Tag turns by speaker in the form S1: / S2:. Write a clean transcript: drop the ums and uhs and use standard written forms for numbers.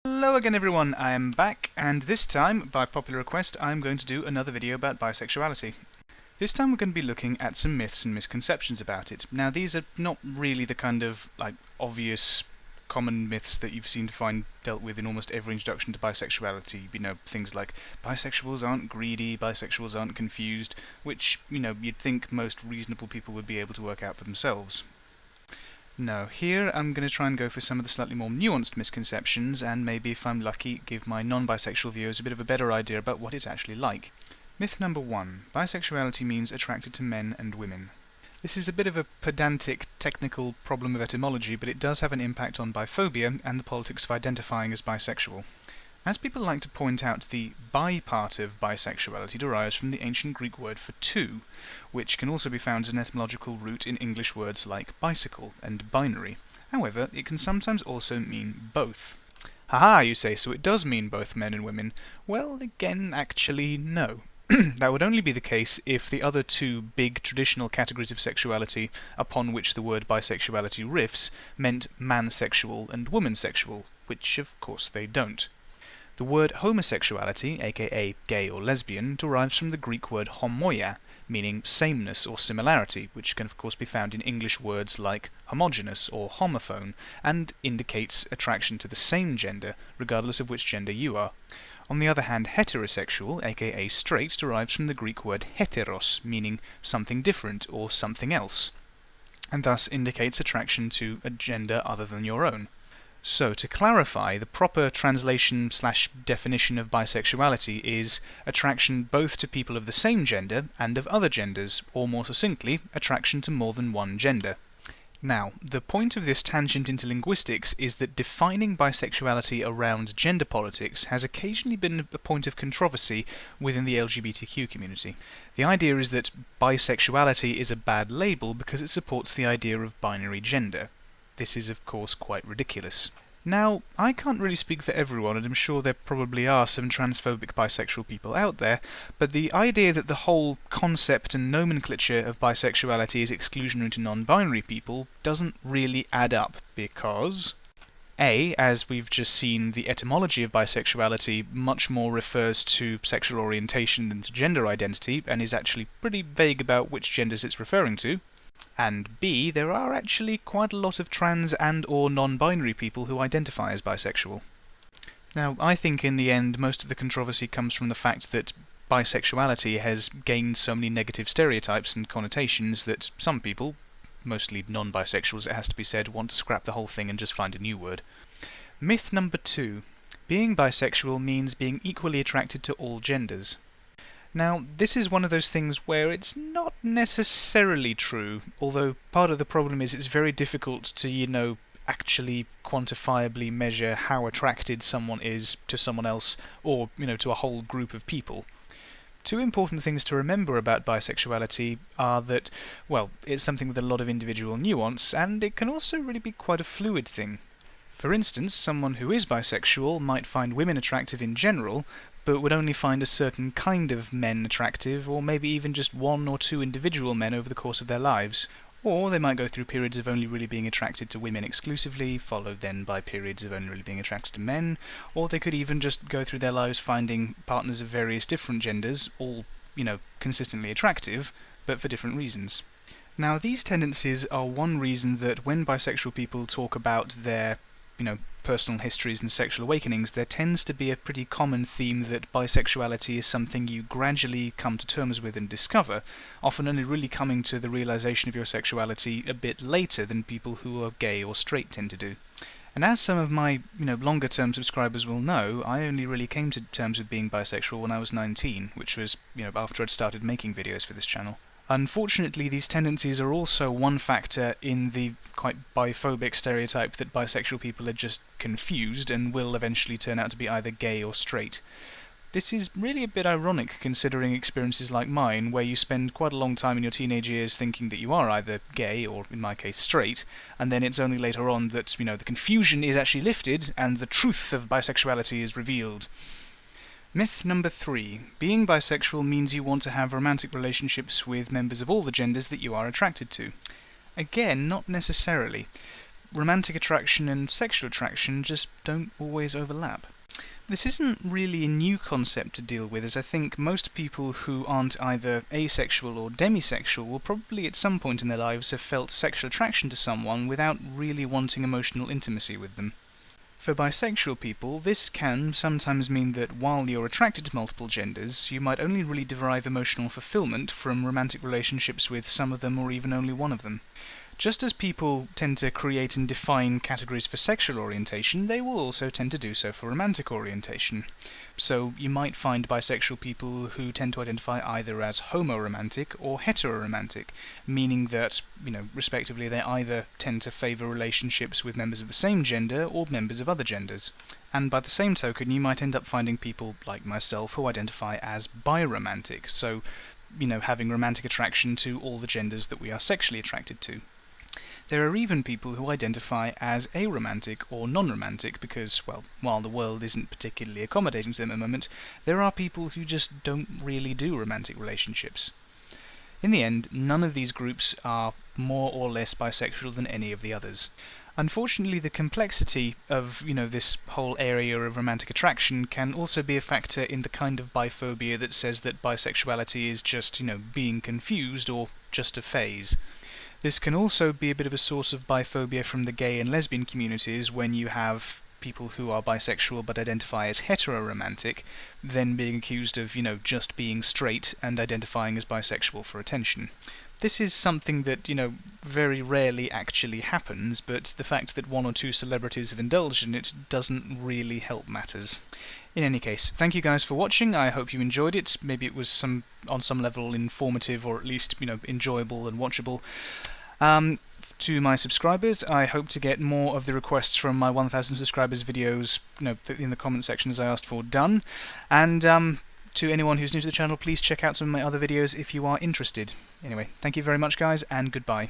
S1: Hello again everyone, I am back, and this time, by popular request, I'm going to do another video about bisexuality. This time we're going to be looking at some myths and misconceptions about it. Now these are not really the kind of, obvious common myths that you've seen to find dealt with in almost every introduction to bisexuality. You know, things like bisexuals aren't greedy, bisexuals aren't confused, which, you'd think most reasonable people would be able to work out for themselves. No, here I'm going to try and go for some of the slightly more nuanced misconceptions, and maybe if I'm lucky, give my non-bisexual viewers a bit of a better idea about what it's actually like. Myth number 1. Bisexuality means attracted to men and women. This is a bit of a pedantic, technical problem of etymology, but it does have an impact on biphobia and the politics of identifying as bisexual. As people like to point out, the bi part of bisexuality derives from the ancient Greek word for two, which can also be found as an etymological root in English words like bicycle and binary. However, it can sometimes also mean both. Haha, you say, so it does mean both men and women. Well, again, actually, no. That would only be the case if the other two big traditional categories of sexuality upon which the word bisexuality riffs meant mansexual and womansexual, which of course they don't. The word homosexuality, aka gay or lesbian, derives from the Greek word homoia, meaning sameness or similarity, which can of course be found in English words like homogeneous or homophone, and indicates attraction to the same gender, regardless of which gender you are. On the other hand, heterosexual, aka straight, derives from the Greek word heteros, meaning something different or something else, and thus indicates attraction to a gender other than your own. So, to clarify, the proper translation/definition of bisexuality is attraction both to people of the same gender and of other genders, or more succinctly, attraction to more than one gender. Now, the point of this tangent into linguistics is that defining bisexuality around gender politics has occasionally been a point of controversy within the LGBTQ community. The idea is that bisexuality is a bad label because it supports the idea of binary gender. This is of course quite ridiculous. Now, I can't really speak for everyone, and I'm sure there probably are some transphobic bisexual people out there, but the idea that the whole concept and nomenclature of bisexuality is exclusionary to non-binary people doesn't really add up, because A, as we've just seen, the etymology of bisexuality much more refers to sexual orientation than to gender identity, and is actually pretty vague about which genders it's referring to. And B, there are actually quite a lot of trans and or non-binary people who identify as bisexual. Now, I think in the end most of the controversy comes from the fact that bisexuality has gained so many negative stereotypes and connotations that some people, mostly non-bisexuals it has to be said, want to scrap the whole thing and just find a new word. Myth number 2. Being bisexual means being equally attracted to all genders. Now, this is one of those things where it's not necessarily true, although part of the problem is it's very difficult to, actually quantifiably measure how attracted someone is to someone else, or, to a whole group of people. Two important things to remember about bisexuality are that, well, it's something with a lot of individual nuance, and it can also really be quite a fluid thing. For instance, someone who is bisexual might find women attractive in general, but would only find a certain kind of men attractive, or maybe even just one or two individual men over the course of their lives. Or they might go through periods of only really being attracted to women exclusively, followed then by periods of only really being attracted to men, or they could even just go through their lives finding partners of various different genders, all, consistently attractive, but for different reasons. Now, these tendencies are one reason that when bisexual people talk about their personal histories and sexual awakenings, there tends to be a pretty common theme that bisexuality is something you gradually come to terms with and discover, often only really coming to the realization of your sexuality a bit later than people who are gay or straight tend to do. And as some of my, longer-term subscribers will know, I only really came to terms with being bisexual when I was 19, which was, after I'd started making videos for this channel. Unfortunately, these tendencies are also one factor in the quite biphobic stereotype that bisexual people are just confused and will eventually turn out to be either gay or straight. This is really a bit ironic considering experiences like mine, where you spend quite a long time in your teenage years thinking that you are either gay or, in my case, straight, and then it's only later on that, the confusion is actually lifted and the truth of bisexuality is revealed. Myth number 3. Being bisexual means you want to have romantic relationships with members of all the genders that you are attracted to. Again, not necessarily. romantic attraction and sexual attraction just don't always overlap. This isn't really a new concept to deal with, as I think most people who aren't either asexual or demisexual will probably at some point in their lives have felt sexual attraction to someone without really wanting emotional intimacy with them. For bisexual people, this can sometimes mean that while you're attracted to multiple genders, you might only really derive emotional fulfillment from romantic relationships with some of them or even only one of them. Just as people tend to create and define categories for sexual orientation, they will also tend to do so for romantic orientation. So you might find bisexual people who tend to identify either as homoromantic or heteroromantic, meaning that, respectively, they either tend to favour relationships with members of the same gender or members of other genders. And by the same token, you might end up finding people like myself who identify as biromantic, so, having romantic attraction to all the genders that we are sexually attracted to. There are even people who identify as aromantic or non-romantic because, well, while the world isn't particularly accommodating to them at the moment, there are people who just don't really do romantic relationships. In the end, none of these groups are more or less bisexual than any of the others. Unfortunately, the complexity of, this whole area of romantic attraction can also be a factor in the kind of biphobia that says that bisexuality is just, being confused or just a phase. This can also be a bit of a source of biphobia from the gay and lesbian communities when you have people who are bisexual but identify as heteroromantic, then being accused of, just being straight and identifying as bisexual for attention. This is something that, very rarely actually happens, but the fact that one or two celebrities have indulged in it doesn't really help matters. In any case, thank you guys for watching. I hope you enjoyed it. Maybe it was on some level informative, or at least, enjoyable and watchable. To my subscribers, I hope to get more of the requests from my 1000 subscribers videos, in the comment section as I asked for, done. And to anyone who's new to the channel, please check out some of my other videos if you are interested. Anyway, thank you very much guys, and goodbye.